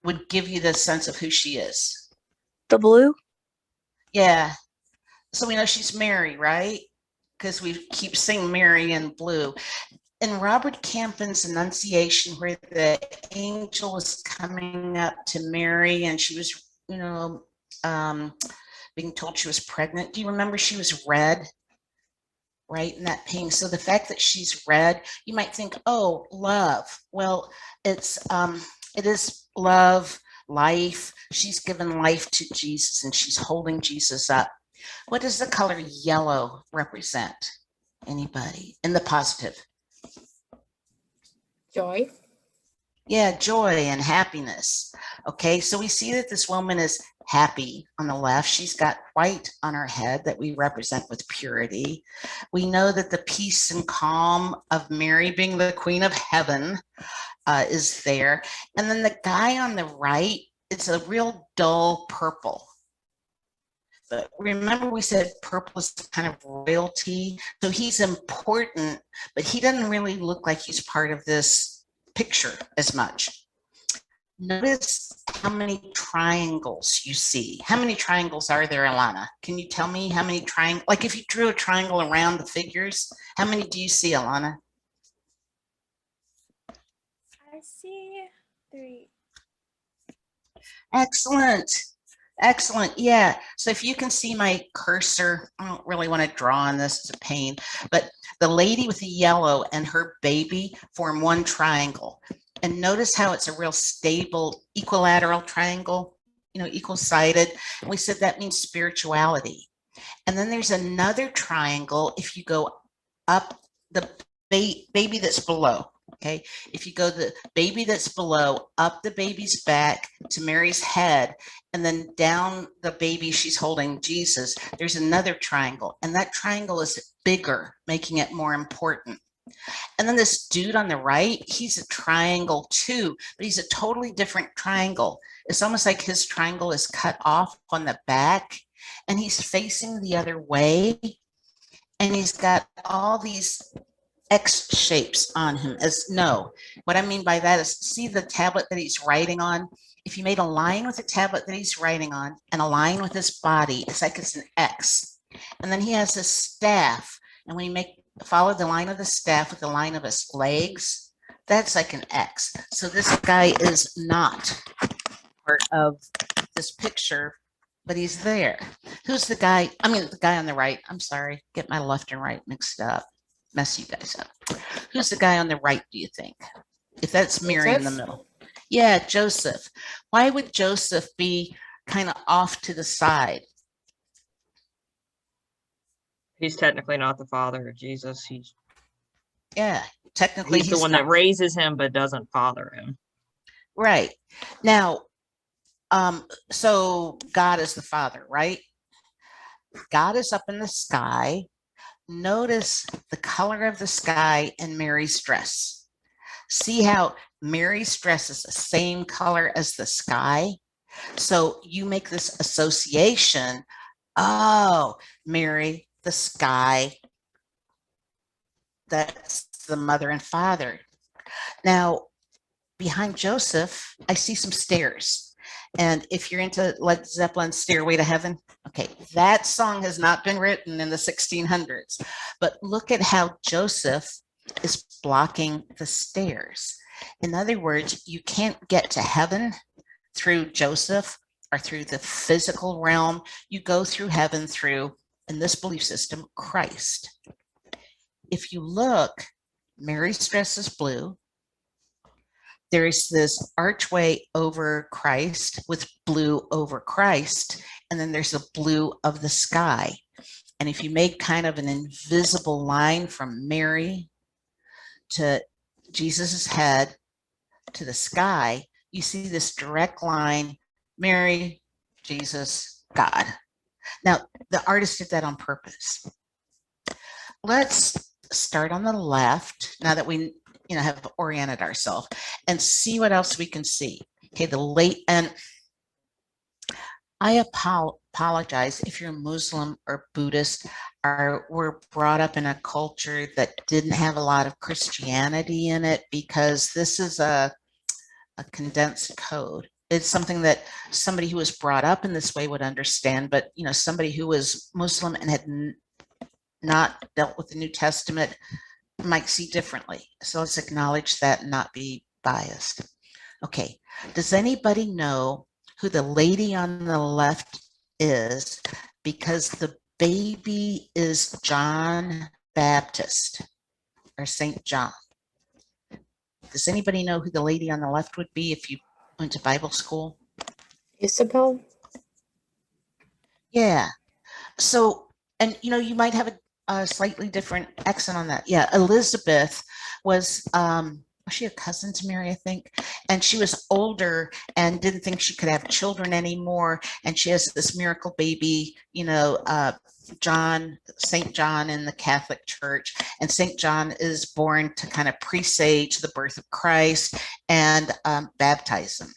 would give you the sense of who she is? The blue? Yeah. So we know she's Mary, right? Because we keep seeing Mary in blue. In Robert Campion's Annunciation, where the angel was coming up to Mary and she was, um, being told she was pregnant. Do you remember she was red, right, in that painting? So the fact that she's red, you might think, oh, love. Well, it is love, life. She's given life to Jesus and she's holding Jesus up. What does the color yellow represent? Anybody in the positive? Joy. Yeah, joy and happiness. Okay, so we see that this woman is happy on the left. She's got white on her head that we represent with purity. We know that the peace and calm of Mary being the queen of heaven is there. And then the guy on the right, it's a real dull purple. But remember, we said purple is kind of royalty. So he's important, but he doesn't really look like he's part of this picture as much. Notice how many triangles you see. How many triangles are there, Alana? Can you tell me how many triangles? Like if you drew a triangle around the figures, how many do you see, Alana? I see 3. Excellent. Excellent. Yeah. So if you can see my cursor, I don't really want to draw on this, it's a pain, but the lady with the yellow and her baby form one triangle. And notice how it's a real stable equilateral triangle, equal-sided. And we said that means spirituality. And then there's another triangle if you go up the baby that's below. Okay, if you go the baby that's below, up the baby's back to Mary's head, and then down the baby she's holding, Jesus, there's another triangle. And that triangle is bigger, making it more important. And then this dude on the right, he's a triangle too, but he's a totally different triangle. It's almost like his triangle is cut off on the back and he's facing the other way. And he's got all these X shapes on him what I mean by that is see the tablet that he's writing on. If you made a line with the tablet that he's writing on and a line with his body, it's like it's an X. And then he has this staff. And when you follow the line of the staff with the line of his legs, that's like an X. So this guy is not part of this picture, but he's there. Who's the guy? I mean, the guy on the right. I'm sorry, get my left and right mixed up. Mess you guys up. Who's the guy on the right, do you think? If that's Mary in the middle. Yeah, Joseph. Why would Joseph be kind of off to the side? He's technically not the father of Jesus. Technically he's the one that raises him but doesn't father him. Right. Now, so God is the father, right? God is up in the sky. Notice the color of the sky in Mary's dress. See how Mary's dress is the same color as the sky? So you make this association, oh, Mary, the sky, that's the mother and father. Now, behind Joseph, I see some stairs. And if you're into Led Zeppelin's Stairway to Heaven, okay, that song has not been written in the 1600s. But look at how Joseph is blocking the stairs. In other words, you can't get to heaven through Joseph or through the physical realm. You go through heaven through, in this belief system, Christ. If you look, Mary's dress is blue. There is this archway over Christ with blue over Christ, and then there's a blue of the sky. And if you make kind of an invisible line from Mary to Jesus's head to the sky, you see this direct line, Mary, Jesus, God. Now, the artist did that on purpose. Let's start on the left, now that we have oriented ourselves, and see what else we can see. Okay, and I apologize if you're Muslim or Buddhist or were brought up in a culture that didn't have a lot of Christianity in it, because this is a condensed code. it's something that somebody who was brought up in this way would understand, but somebody who was Muslim and had not dealt with the New Testament might see differently. So let's acknowledge that and not be biased. Okay, does anybody know who the lady on the left is? Because the baby is John Baptist or Saint John. Does anybody know who the lady on the left would be if you went to Bible school? Isabel? Yeah. So, and you might have a slightly different accent on that. Yeah, Elizabeth was she a cousin to Mary, I think? And she was older and didn't think she could have children anymore. And she has this miracle baby, John, St. John in the Catholic Church. And St. John is born to kind of presage the birth of Christ and baptize him.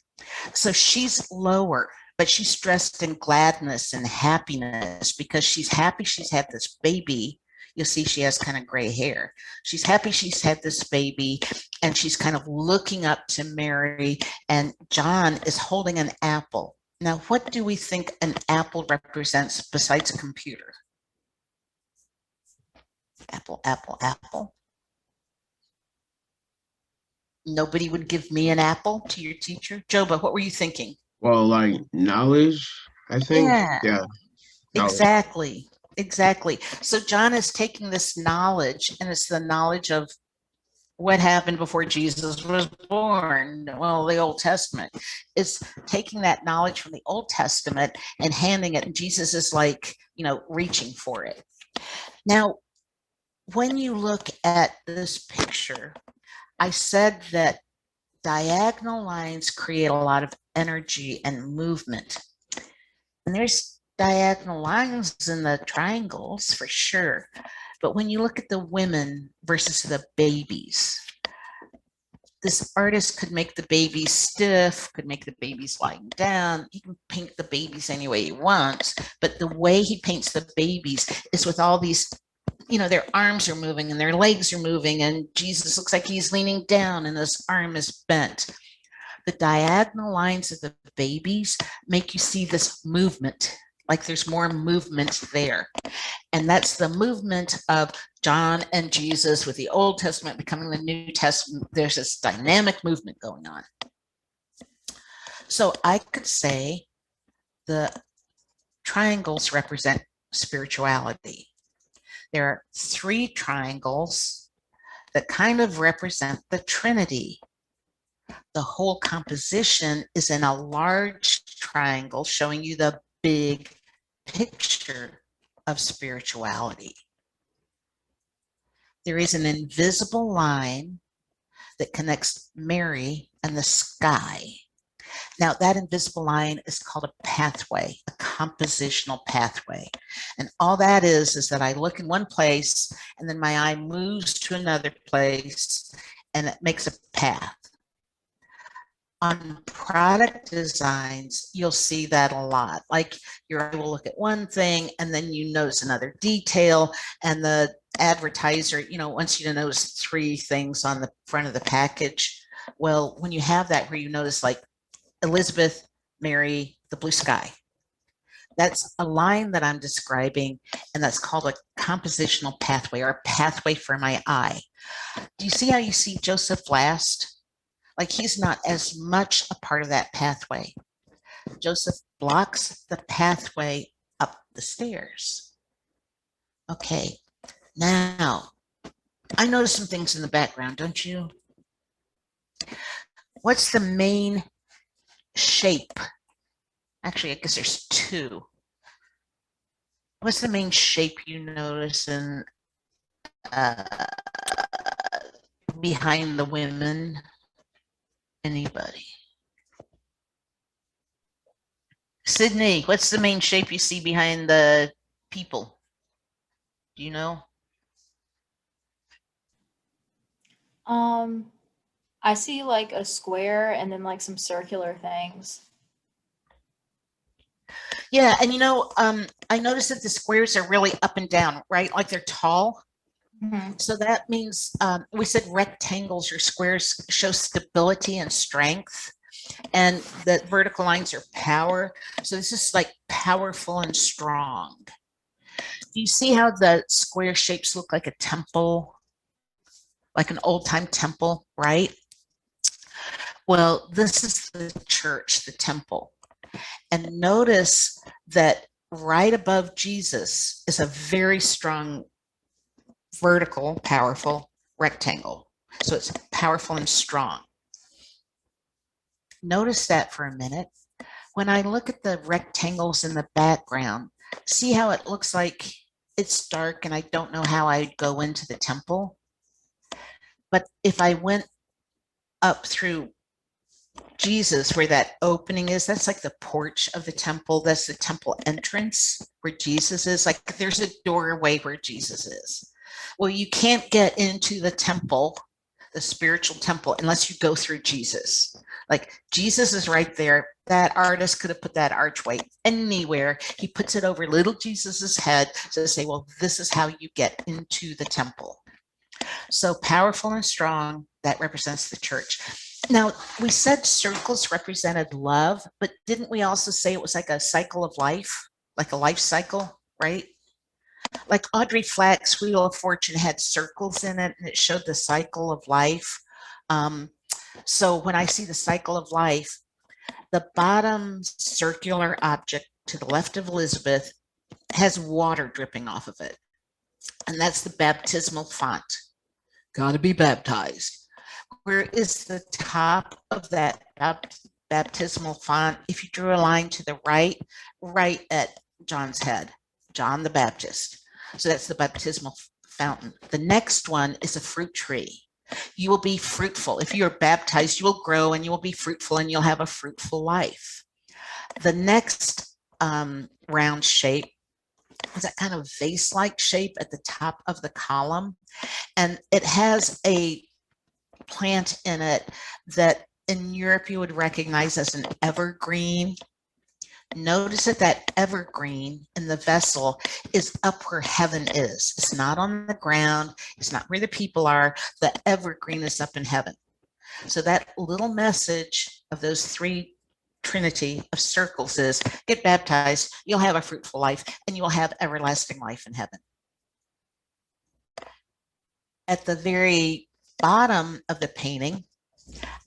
So she's lower, but she's dressed in gladness and happiness because she's happy she's had this baby. You'll see she has kind of gray hair. She's happy she's had this baby, and she's kind of looking up to Mary, and John is holding an apple. Now, what do we think an apple represents besides a computer? Apple, apple, apple. Nobody would give me an apple to your teacher? Joba, what were you thinking? Well, like knowledge, I think. Yeah. Yeah. Exactly. Exactly. So John is taking this knowledge, and it's the knowledge of what happened before Jesus was born. Well, the Old Testament is taking that knowledge from the Old Testament and handing it, and Jesus is like, reaching for it. Now, when you look at this picture, I said that diagonal lines create a lot of energy and movement. And there's diagonal lines in the triangles for sure. But when you look at the women versus the babies, this artist could make the babies stiff, could make the babies lying down. He can paint the babies any way he wants, but the way he paints the babies is with all these, their arms are moving and their legs are moving, and Jesus looks like he's leaning down and his arm is bent. The diagonal lines of the babies make you see this movement, like there's more movement there. And that's the movement of John and Jesus with the Old Testament becoming the New Testament. There's this dynamic movement going on. So I could say the triangles represent spirituality. There are 3 triangles that kind of represent the Trinity. The whole composition is in a large triangle showing you the big picture of spirituality. There is an invisible line that connects Mary and the sky. Now, that invisible line is called a pathway, a compositional pathway. And all that is that I look in one place and then my eye moves to another place and it makes a path. On product designs, you'll see that a lot. Like your eye will look at one thing and then you notice another detail, and the advertiser, wants you to notice 3 things on the front of the package. Well, when you have that where you notice like Elizabeth, Mary, the blue sky, that's a line that I'm describing, and that's called a compositional pathway, or a pathway for my eye. Do you see how you see Joseph last? Like he's not as much a part of that pathway. Joseph blocks the pathway up the stairs. Okay, now I noticed some things in the background, don't you? What's the main shape? Actually, I guess there's 2. What's the main shape you notice in behind the women? Anybody? Sydney, what's the main shape you see behind the people? Do you know? I see like a square and then like some circular things. Yeah, and I noticed that the squares are really up and down, right? Like they're tall. Mhm. So that means we said rectangles or squares show stability and strength. And the vertical lines are power. So this is like powerful and strong. Do you see how the square shapes look like a temple, like an old time temple, right? Well, this is the church, the temple. And notice that right above Jesus is a very strong vertical, powerful rectangle. So it's powerful and strong. Notice that for a minute. When I look at the rectangles in the background, see how it looks like it's dark and I don't know how I'd go into the temple? But if I went up through Jesus, where that opening is, that's like the porch of the temple. That's the temple entrance where Jesus is. Like there's a doorway where Jesus is. Well, you can't get into the temple, the spiritual temple, unless you go through Jesus. Like Jesus is right there. That artist could have put that archway anywhere. He puts it over little Jesus's head to say, well, this is how you get into the temple. So powerful and strong, that represents the church. Now, we said circles represented love, but didn't we also say it was like a cycle of life, like a life cycle, right? Like Audrey Flack's Wheel of Fortune had circles in it, and it showed the cycle of life. So when I see the cycle of life, the bottom circular object to the left of Elizabeth has water dripping off of it. And that's the baptismal font. Got to be baptized. Where is the top of that baptismal font? If you drew a line to the right, right at John's head, John the Baptist. So that's the baptismal fountain. The next one is a fruit tree. You will be fruitful. If you are baptized, you will grow and you will be fruitful and you'll have a fruitful life. The next round shape is that kind of vase-like shape at the top of the column. And it has a plant in it that in Europe you would recognize as an evergreen. Notice that that evergreen in the vessel is up where heaven is. It's not on the ground. It's not where the people are. The evergreen is up in heaven. So that little message of those three trinity of circles is get baptized, you'll have a fruitful life, and you'll have everlasting life in heaven. At the very bottom of the painting,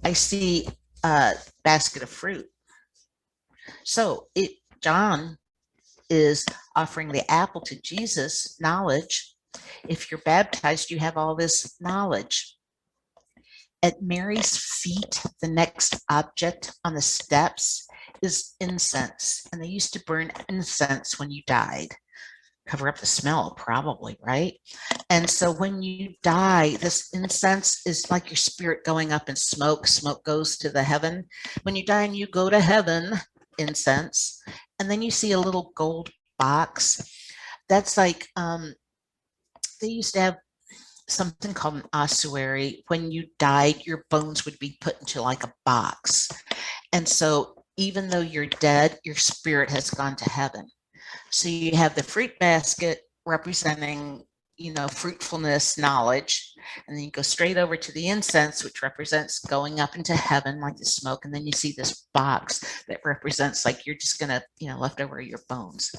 I see a basket of fruit. So John is offering the apple to Jesus, knowledge. If you're baptized, you have all this knowledge. At Mary's feet, the next object on the steps is incense. And they used to burn incense when you died. Cover up the smell, probably, right? And so when you die, this incense is like your spirit going up in smoke. Smoke goes to the heaven. When you die and you go to heaven, incense, and then you see a little gold box. That's like they used to have something called an ossuary. When you died, your bones would be put into like a box. And so even though you're dead, your spirit has gone to heaven. So you have the fruit basket representing, fruitfulness, knowledge, and then you go straight over to the incense, which represents going up into heaven like the smoke. And then you see this box that represents like you're just going to, left over your bones.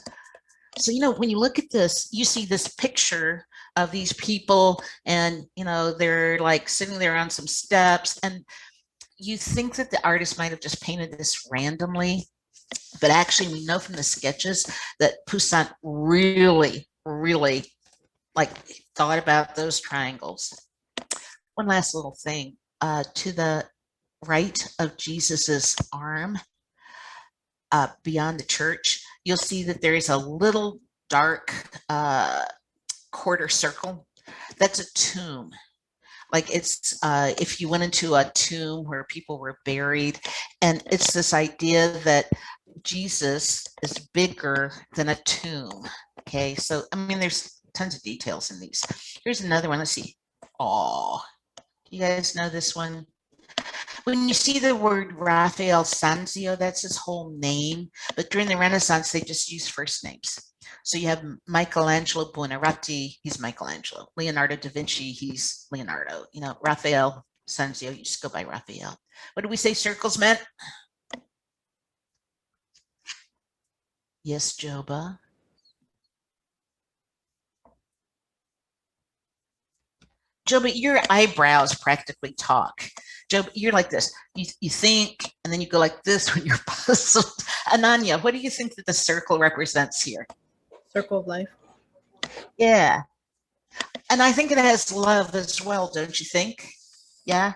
So, when you look at this, you see this picture of these people and, they're like sitting there on some steps, and you think that the artist might have just painted this randomly. But actually, we know from the sketches that Poussin really, really thought about those triangles. One last little thing. To the right of Jesus's arm, beyond the church, you'll see that there is a little dark quarter circle. That's a tomb. Like it's if you went into a tomb where people were buried, and it's this idea that Jesus is bigger than a tomb. Okay, so there's tons of details in these. Here's another one. Let's see. Oh, you guys know this one? When you see the word Raphael Sanzio, that's his whole name. But during the Renaissance, they just use first names. So you have Michelangelo Buonarroti, he's Michelangelo. Leonardo da Vinci, he's Leonardo. Raphael Sanzio, you just go by Raphael. What did we say circles meant? Yes, Joba. Joba, your eyebrows practically talk. Joba, you're like this. You think, and then you go like this when you're puzzled. Ananya, what do you think that the circle represents here? Circle of life. Yeah. And I think it has love as well, don't you think? Yeah.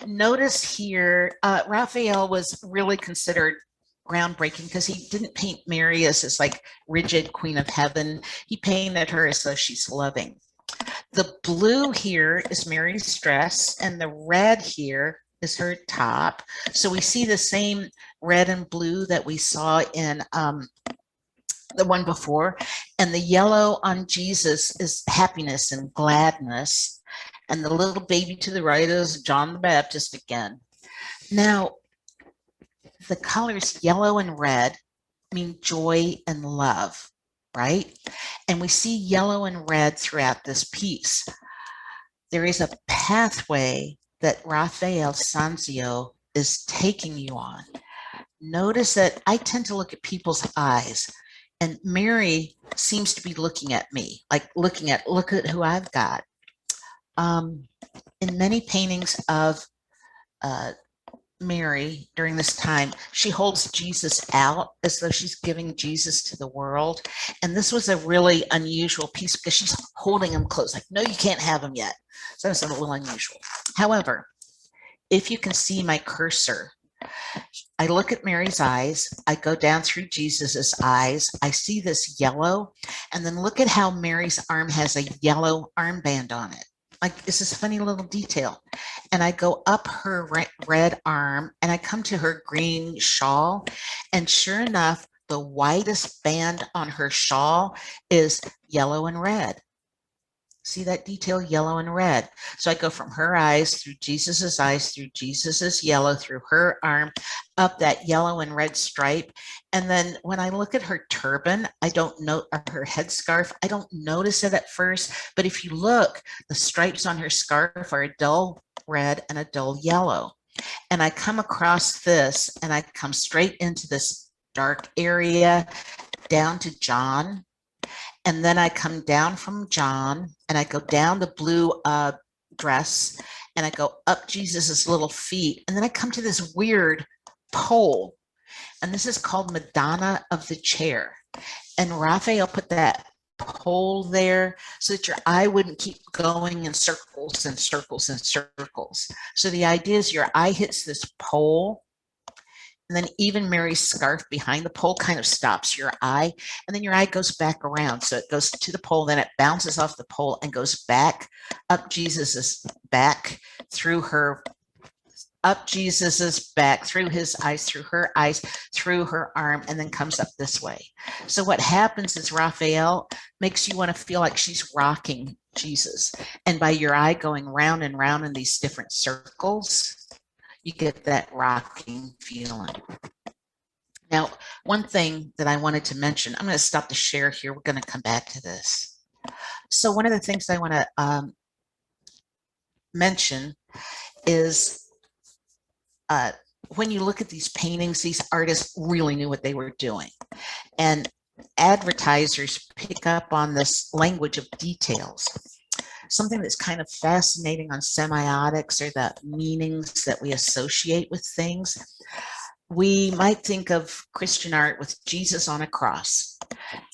Notice here, Raphael was really considered groundbreaking because he didn't paint Mary as this like rigid queen of heaven. He painted her as though she's loving. The blue here is Mary's dress, and the red here is her top. So we see the same red and blue that we saw in the one before. And the yellow on Jesus is happiness and gladness. And the little baby to the right is John the Baptist again. Now, the colors yellow and red mean joy and love, right? And we see yellow and red throughout this piece. There is a pathway that Raphael Sanzio is taking you on. Notice that I tend to look at people's eyes, and Mary seems to be looking at me, like look at who I've got. In many paintings of Mary during this time, she holds Jesus out as though she's giving Jesus to the world. And this was a really unusual piece because she's holding him close, like, no, you can't have him yet. So it's a little unusual. However, if you can see my cursor, I look at Mary's eyes, I go down through Jesus's eyes, I see this yellow, and then look at how Mary's arm has a yellow armband on it. Like, it's this funny little detail. And I go up her red arm and I come to her green shawl. And sure enough, the widest band on her shawl is yellow and red. See that detail, yellow and red. So I go from her eyes through Jesus's eyes, through Jesus's yellow, through her arm, up that yellow and red stripe. And then when I look at her turban, I don't know, or her headscarf, I don't notice it at first. But if you look, the stripes on her scarf are a dull red and a dull yellow. And I come across this and I come straight into this dark area down to John. And then I come down from John and I go down the blue dress and I go up Jesus's little feet. And then I come to this weird pole. And this is called Madonna of the Chair. And Raphael put that pole there so that your eye wouldn't keep going in circles and circles and circles. So the idea is your eye hits this pole. And then even Mary's scarf behind the pole kind of stops your eye. And then your eye goes back around. So it goes to the pole, then it bounces off the pole and goes back up Jesus's back, through her, up Jesus's back, through his eyes, through her eyes, through her arm, and then comes up this way. So what happens is Raphael makes you want to feel like she's rocking Jesus. And by your eye going round and round in these different circles, you get that rocking feeling. Now, one thing that I wanted to mention, I'm going to stop the share here. We're going to come back to this. So one of the things I want to mention is when you look at these paintings, these artists really knew what they were doing. And advertisers pick up on this language of details. Something that's kind of fascinating on semiotics are the meanings that we associate with things. We might think of Christian art with Jesus on a cross.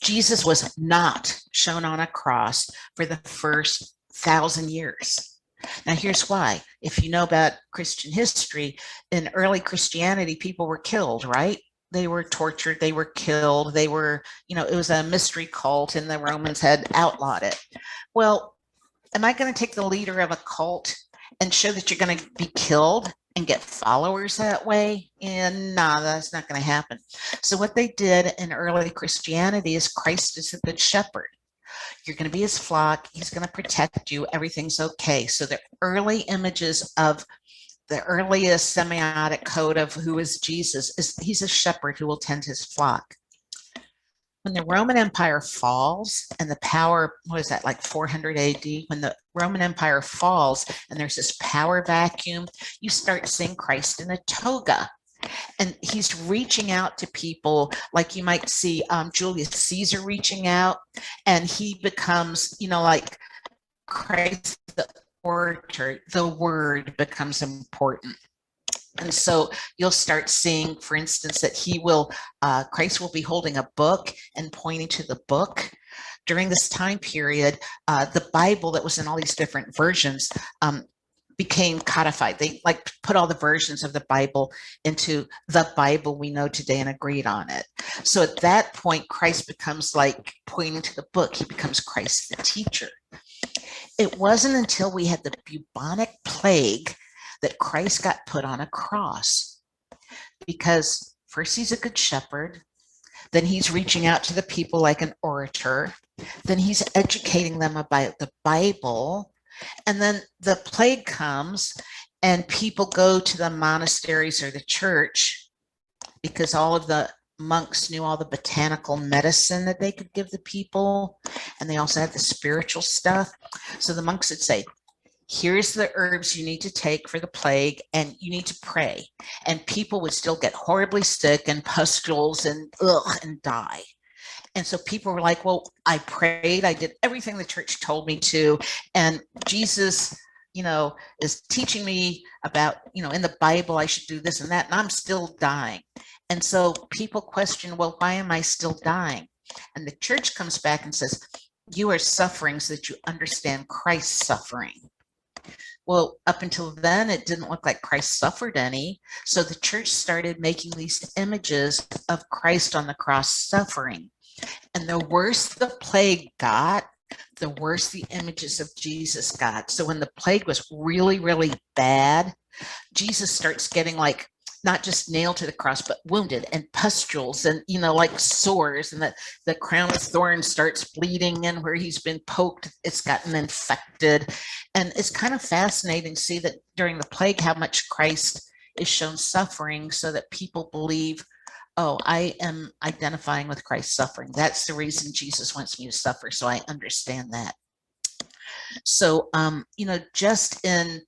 Jesus was not shown on a cross for the first 1,000 years. Now, here's why. If you know about Christian history, in early Christianity, people were killed, right? They were tortured, they were killed, they were, it was a mystery cult and the Romans had outlawed it. Well, am I going to take the leader of a cult and show that you're going to be killed and get followers that way? And no, that's not going to happen. So what they did in early Christianity is Christ is the good shepherd. You're going to be his flock. He's going to protect you. Everything's okay. So the early images of the earliest semiotic code of who is Jesus is he's a shepherd who will tend his flock. when the Roman Empire falls and the power, what is that, like 400 AD? When the Roman Empire falls and there's this power vacuum, you start seeing Christ in a toga. And he's reaching out to people like you might see Julius Caesar reaching out, and he becomes, like Christ the orator, the word becomes important. And so you'll start seeing, for instance, that Christ will be holding a book and pointing to the book. During this time period, the Bible that was in all these different versions became codified. They put all the versions of the Bible into the Bible we know today and agreed on it. So at that point, Christ becomes like pointing to the book. He becomes Christ the teacher. It wasn't until we had the bubonic plague that Christ got put on a cross, because first he's a good shepherd, then he's reaching out to the people like an orator, then he's educating them about the Bible, and then the plague comes and people go to the monasteries or the church because all of the monks knew all the botanical medicine that they could give the people, and they also had the spiritual stuff. So the monks would say, here's the herbs you need to take for the plague, and you need to pray. And people would still get horribly sick and pustules and die. And so people were like, well, I prayed, I did everything the church told me to, and Jesus, is teaching me about, in the Bible, I should do this and that, and I'm still dying. And so people question, well, why am I still dying? And the church comes back and says, you are suffering so that you understand Christ's suffering. Well, up until then, it didn't look like Christ suffered any. So the church started making these images of Christ on the cross suffering. And the worse the plague got, the worse the images of Jesus got. So when the plague was really, really bad, Jesus starts getting not just nailed to the cross, but wounded and pustules and, like sores, and the crown of thorns starts bleeding, and where he's been poked, it's gotten infected. And it's kind of fascinating to see that during the plague, how much Christ is shown suffering, so that people believe, oh, I am identifying with Christ's suffering. That's the reason Jesus wants me to suffer. So I understand that. So, just in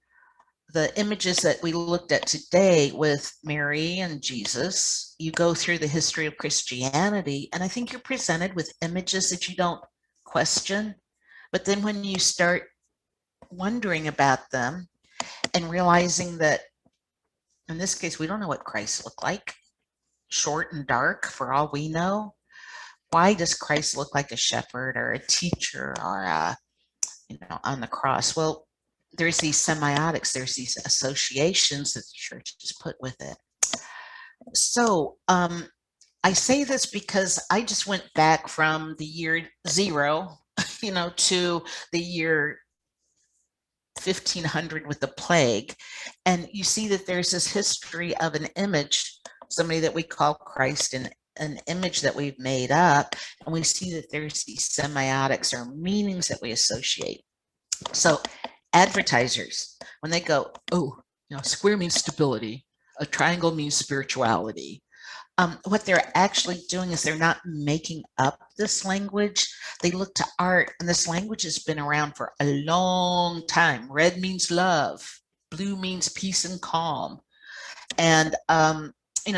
the images that we looked at today with Mary and Jesus, you go through the history of Christianity, and I think you're presented with images that you don't question. But then when you start wondering about them and realizing that, in this case, we don't know what Christ looked like, short and dark for all we know. Why does Christ look like a shepherd or a teacher or on the cross? Well, there's these semiotics, there's these associations that the church has put with it. So I say this because I just went back from the year 0, to the year 1500 with the plague. And you see that there's this history of an image, somebody that we call Christ, and an image that we've made up. And we see that there's these semiotics or meanings that we associate. So advertisers, when they go, square means stability, a triangle means spirituality. What they're actually doing is they're not making up this language. They look to art, and this language has been around for a long time. Red means love, blue means peace and calm. And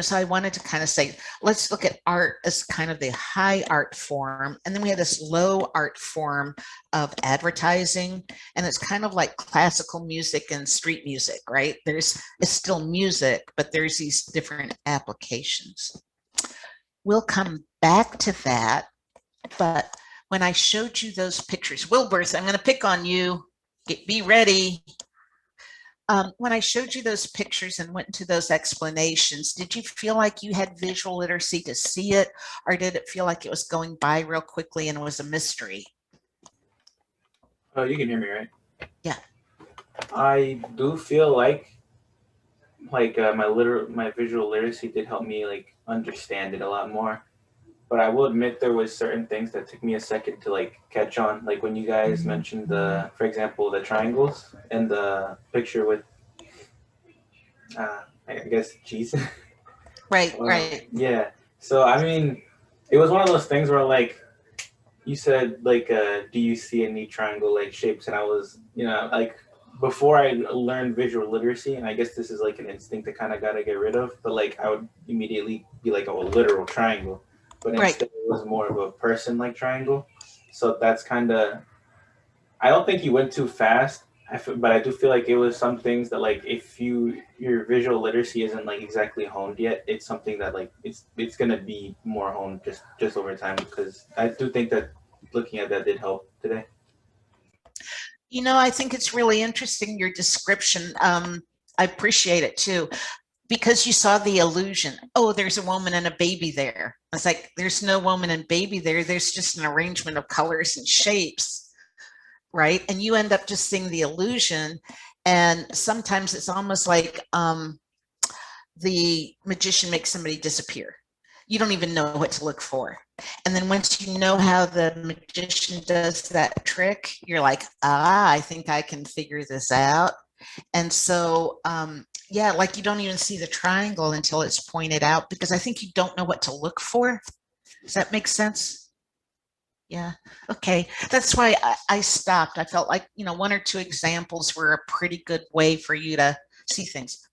so I wanted to kind of say, let's look at art as kind of the high art form. And then we have this low art form of advertising. And it's kind of like classical music and street music, right? It's still music, but there's these different applications. We'll come back to that. But when I showed you those pictures, Wilbert, I'm going to pick on you. Be ready. When I showed you those pictures and went into those explanations, did you feel like you had visual literacy to see it, or did it feel like it was going by real quickly and it was a mystery? Oh, you can hear me, right? Yeah. I do feel like my visual literacy did help me understand it a lot more. But I will admit there was certain things that took me a second to catch on. Like when you guys mentioned for example, the triangles and the picture with, I guess Jesus. Right, right. Yeah. So I mean, it was one of those things where like you said like do you see any triangle like shapes, and I was like before I learned visual literacy, and I guess this is like an instinct that kind of got to get rid of, but like I would immediately be like, oh, a literal triangle, but Right. instead it was more of a person like triangle. So that's kind of, I don't think you went too fast. But I do feel like it was some things that like if your visual literacy isn't like exactly honed yet, it's something that like it's gonna be more honed just over time, because I do think that looking at that did help today. I think it's really interesting, your description. I appreciate it too, because you saw the illusion. Oh, there's a woman and a baby there. It's like, there's no woman and baby there. There's just an arrangement of colors and shapes, right? And you end up just seeing the illusion. And sometimes it's almost like the magician makes somebody disappear. You don't even know what to look for. And then once you know how the magician does that trick, you're like, I think I can figure this out. And so, yeah, like you don't even see the triangle until it's pointed out, because I think you don't know what to look for. Does that make sense? Yeah. Okay. That's why I stopped. I felt like, one or two examples were a pretty good way for you to see things.